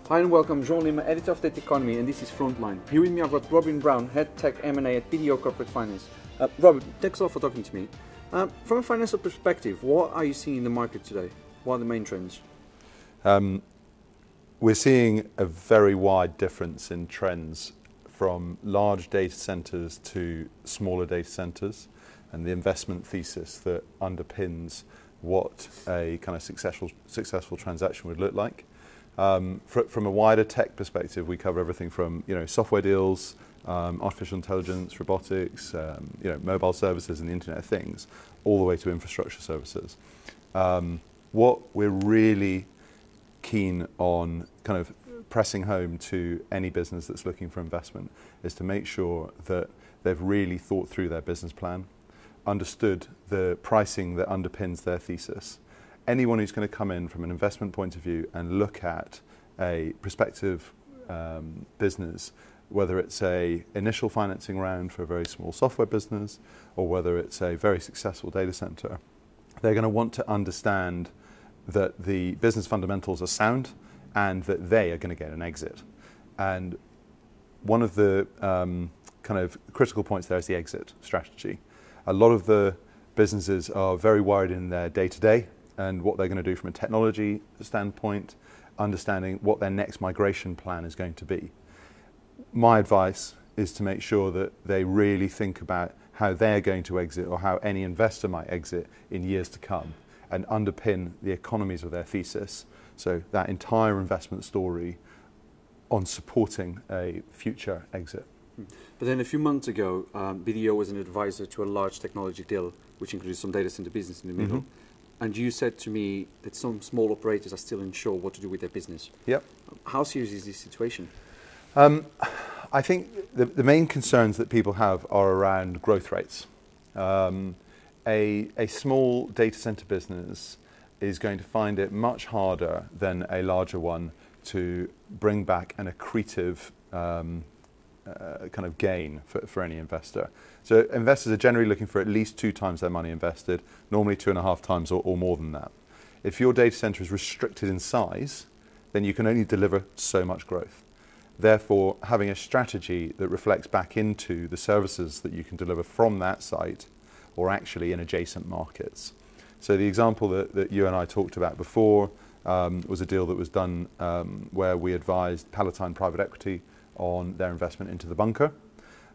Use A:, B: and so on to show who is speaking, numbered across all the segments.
A: Hi and welcome, Jean Lima, editor of Tech Economy, and this is Frontline. Here with me I've got Robin Brown, head Tech M&A at BDO Corporate Finance. Robin, thanks a lot for talking to me. From a financial perspective, what are you seeing in the market today? What are the main trends?
B: We're seeing a very wide difference in trends from large data centers to smaller data centers, and the investment thesis that underpins what a kind of successful transaction would look like. From a wider tech perspective, we cover everything from software deals, artificial intelligence, robotics, mobile services, and the Internet of Things, all the way to infrastructure services. What we're really keen on kind of pressing home to any business that's looking for investment is to make sure that they've really thought through their business plan, understood the pricing that underpins their thesis. Anyone who's going to come in from an investment point of view and look at a prospective business, whether it's a initial financing round for a very small software business or whether it's a very successful data center, they're going to want to understand that the business fundamentals are sound and that they are going to get an exit. And one of the kind of critical points there is the exit strategy. A lot of the businesses are very worried in their day-to-day and what they're going to do from a technology standpoint, understanding what their next migration plan is going to be. My advice is to make sure that they really think about how they're going to exit or how any investor might exit in years to come and underpin the economies of their thesis. So that entire investment story on supporting a future exit.
A: But then a few months ago, BDO was an advisor to a large technology deal, which included some data center business in the middle. And you said to me that some small operators are still unsure what to do with their business.
B: Yep.
A: How serious is this situation?
B: I think the main concerns that people have are around growth rates. A small data center business is going to find it much harder than a larger one to bring back an accretive kind of gain for any investor. So investors are generally looking for at least 2 times their money invested, normally 2.5 times or more than that. If your data center is restricted in size, then you can only deliver so much growth. Therefore, having a strategy that reflects back into the services that you can deliver from that site or actually in adjacent markets. So the example that you and I talked about before was a deal that was done where we advised Palatine Private Equity on their investment into the bunker.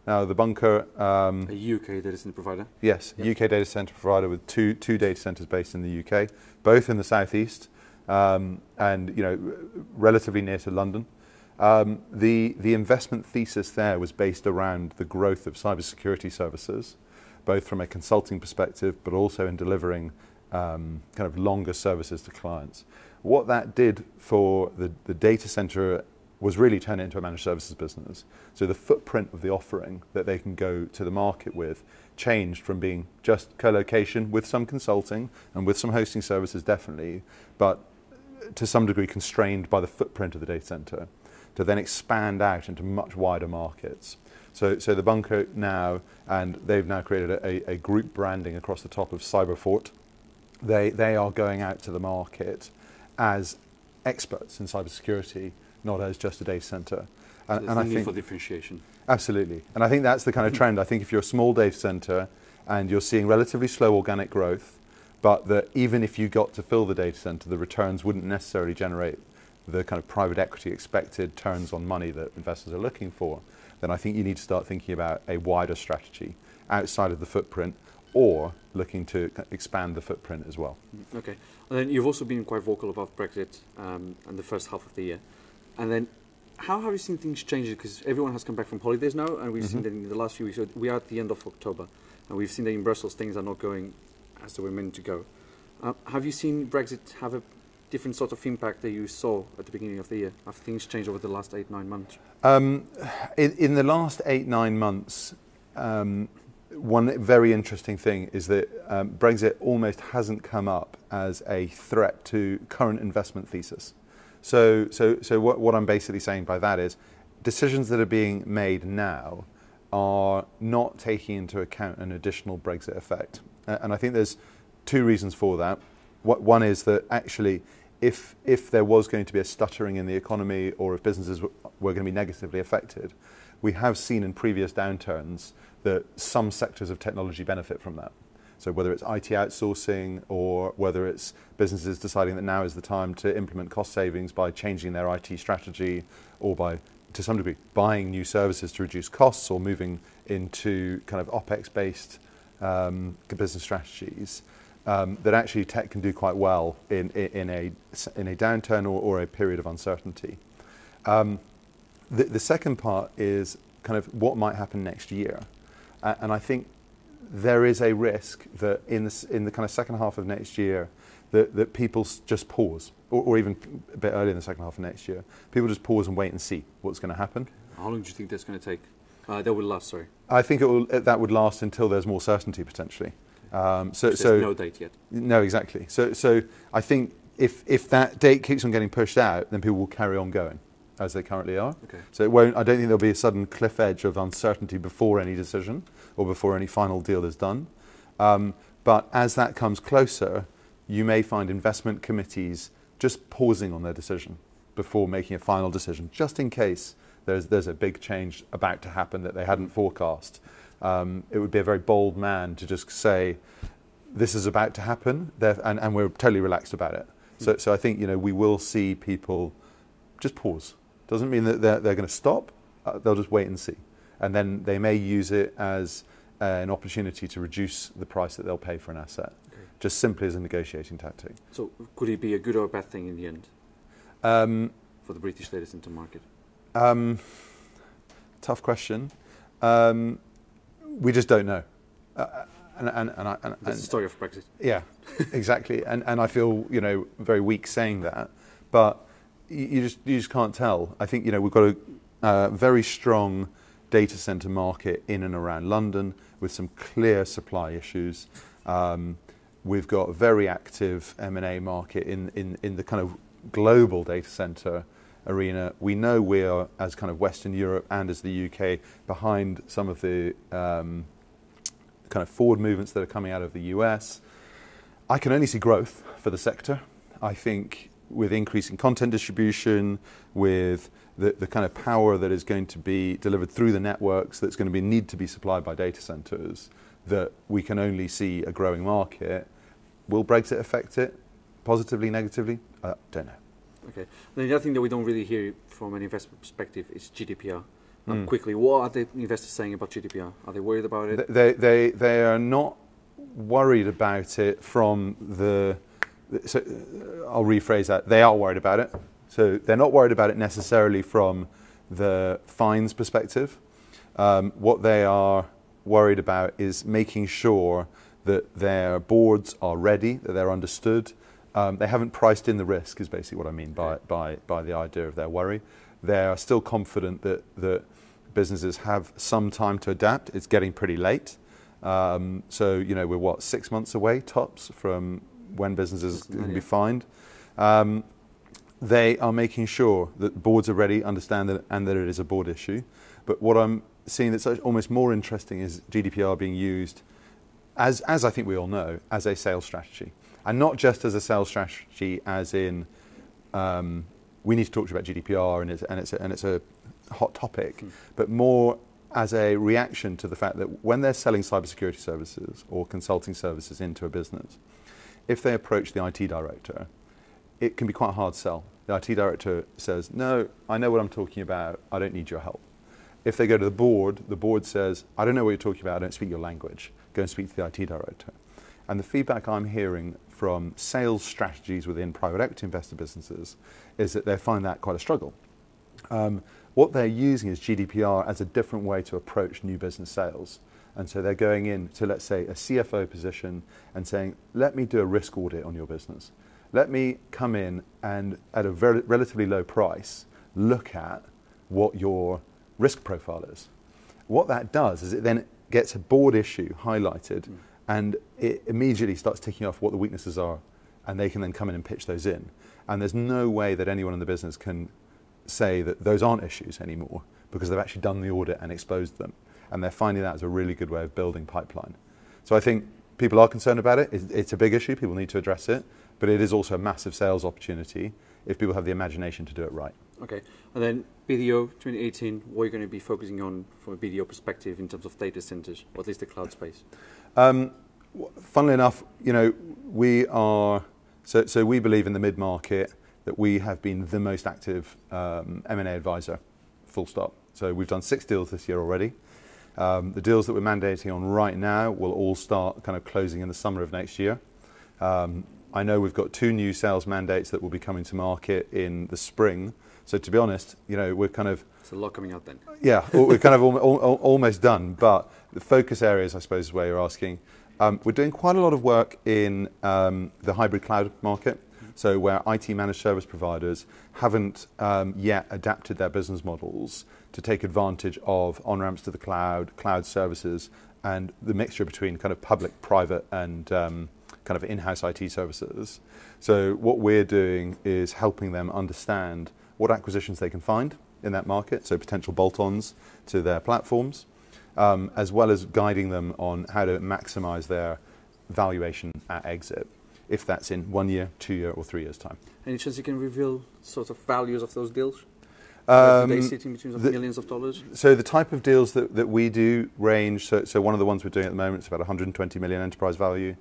B: Now the bunker...
A: a UK data center provider?
B: Yes, yep. UK data center provider with two data centers based in the UK, both in the southeast and relatively near to London. The investment thesis there was based around the growth of cybersecurity services, both from a consulting perspective, but also in delivering kind of longer services to clients. What that did for the data center was really turn it into a managed services business. So the footprint of the offering that they can go to the market with changed from being just co-location with some consulting and with some hosting services definitely, but to some degree constrained by the footprint of the data center, to then expand out into much wider markets. So the bunker now, and they've now created a group branding across the top of Cyberfort. They are going out to the market as experts in cybersecurity, not as just a data center.
A: And I think for differentiation.
B: Absolutely. And I think that's the kind of trend. I think if you're a small data center and you're seeing relatively slow organic growth, but that even if you got to fill the data center, the returns wouldn't necessarily generate the kind of private equity expected turns on money that investors are looking for, then I think you need to start thinking about a wider strategy outside of the footprint or looking to expand the footprint as well.
A: Okay. And then you've also been quite vocal about Brexit in the first half of the year. And then how have you seen things change? Because everyone has come back from holidays now, and we've seen that in the last few weeks. So we are at the end of October, and we've seen that in Brussels things are not going as they were meant to go. Have you seen Brexit have a different sort of impact that you saw at the beginning of the year? Have things changed over the last 8-9 months?
B: In the last 8-9 months, one very interesting thing is that Brexit almost hasn't come up as a threat to current investment thesis. So what I'm basically saying by that is decisions that are being made now are not taking into account an additional Brexit effect. And I think there's 2 reasons for that. One is that actually, if there was going to be a stuttering in the economy, or if businesses were going to be negatively affected, we have seen in previous downturns that some sectors of technology benefit from that. So whether it's IT outsourcing, or whether it's businesses deciding that now is the time to implement cost savings by changing their IT strategy, or by, to some degree, buying new services to reduce costs, or moving into kind of OpEx-based business strategies, that actually tech can do quite well in a downturn or a period of uncertainty. The second part is kind of what might happen next year. And I think there is a risk that in the kind of second half of next year, that people just pause, or even a bit earlier in the second half of next year, people just pause and wait and see what's going to happen.
A: How long do you think that's going to take? That will last, sorry.
B: I think that would last until there's more certainty, potentially. So
A: there's no date yet.
B: No, exactly. So I think if that date keeps on getting pushed out, then people will carry on going as they currently are.
A: Okay.
B: So it won't. I don't think there'll be a sudden cliff edge of uncertainty before any decision or before any final deal is done. But as that comes closer, you may find investment committees just pausing on their decision before making a final decision, just in case there's a big change about to happen that they hadn't forecast. It would be a very bold man to just say, this is about to happen, and we're totally relaxed about it. So I think we will see people just pause. Doesn't mean that they're going to stop. They'll just wait and see. And then they may use it as an opportunity to reduce the price that they'll pay for an asset, just simply as a negotiating tactic.
A: So could it be a good or a bad thing in the end for the British data center market?
B: Tough question. We just don't know.
A: That's the story of Brexit.
B: Yeah, exactly. And I feel very weak saying that, but you just can't tell. I think we've got a very strong data center market in and around London with some clear supply issues. We've got a very active M&A market in the kind of global data center arena. We know we are, as kind of Western Europe and as the UK, behind some of the kind of forward movements that are coming out of the US. I can only see growth for the sector. I think with increasing content distribution, with the kind of power that is going to be delivered through the networks that's going to need to be supplied by data centers, that we can only see a growing market. Will Brexit affect it positively, negatively? Don't know.
A: Okay. Then the other thing that we don't really hear from an investment perspective is GDPR. Quickly, what are the investors saying about GDPR? Are they worried about it?
B: They are not worried about it from so I'll rephrase that. They are worried about it. So they're not worried about it necessarily from the fines perspective. What they are worried about is making sure that their boards are ready, that they're understood. They haven't priced in the risk, is basically what I mean by the idea of their worry. They are still confident that businesses have some time to adapt. It's getting pretty late. So, we're 6 months away, tops, from when businesses can be fined. They are making sure that boards are ready, understand that, and that it is a board issue. But what I'm seeing that's almost more interesting is GDPR being used, as I think we all know, as a sales strategy. And not just as a sales strategy, as in we need to talk to you about GDPR and it's a hot topic, but more as a reaction to the fact that when they're selling cybersecurity services or consulting services into a business, if they approach the IT director, it can be quite a hard sell. The IT director says, no, I know what I'm talking about, I don't need your help. If they go to the board says, I don't know what you're talking about, I don't speak your language, go and speak to the IT director. And the feedback I'm hearing from sales strategies within private equity investor businesses is that they find that quite a struggle. What they're using is GDPR as a different way to approach new business sales. And so they're going into, let's say, a CFO position and saying, let me do a risk audit on your business. Let me come in and, at a relatively low price, look at what your risk profile is. What that does is it then gets a board issue highlighted, and it immediately starts ticking off what the weaknesses are, and they can then come in and pitch those in. And there's no way that anyone in the business can say that those aren't issues anymore, because they've actually done the audit and exposed them. And they're finding that as a really good way of building pipeline. So I think people are concerned about it. It's a big issue. People need to address it. But it is also a massive sales opportunity if people have the imagination to do it right.
A: Okay. And then BDO 2018, what are you going to be focusing on from a BDO perspective in terms of data centers, or at least the cloud space?
B: Funnily enough, we are, so we believe in the mid-market that we have been the most active M&A advisor, full stop. So we've done 6 deals this year already. The deals that we're mandating on right now will all start kind of closing in the summer of next year. I know we've got 2 new sales mandates that will be coming to market in the spring. So to be honest, we're kind of...
A: There's a lot coming out then.
B: Yeah, we're kind of almost done. But the focus areas, I suppose, is where you're asking. We're doing quite a lot of work in the hybrid cloud market. So where IT managed service providers haven't yet adapted their business models to take advantage of on-ramps to the cloud services, and the mixture between kind of public, private, and kind of in-house IT services. So what we're doing is helping them understand what acquisitions they can find in that market, so potential bolt-ons to their platforms, as well as guiding them on how to maximize their valuation at exit, if that's in 1 year, 2 year, or 3 years' time. Any
A: chance you can reveal sort of values of those deals? Are they sitting between millions of dollars?
B: So the type of deals that we do range, so one of the ones we're doing at the moment is about 120 million enterprise value.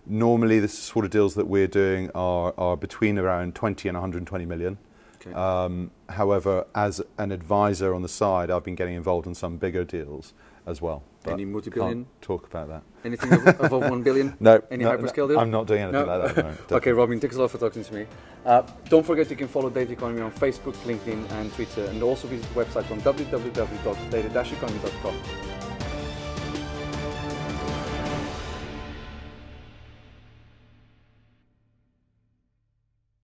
B: Normally the sort of deals that we're doing are between around 20 and 120 million. Okay. However, as an advisor on the side, I've been getting involved in some bigger deals as well.
A: Any multi-billion?
B: Can't talk about that.
A: Anything above 1 billion?
B: No.
A: Any hyperscale deal?
B: I'm not doing anything like that at the moment.
A: Okay, Robin, thanks a lot for talking to me. Don't forget you can follow Data Economy on Facebook, LinkedIn and Twitter, and also visit the website on www.data-economy.com.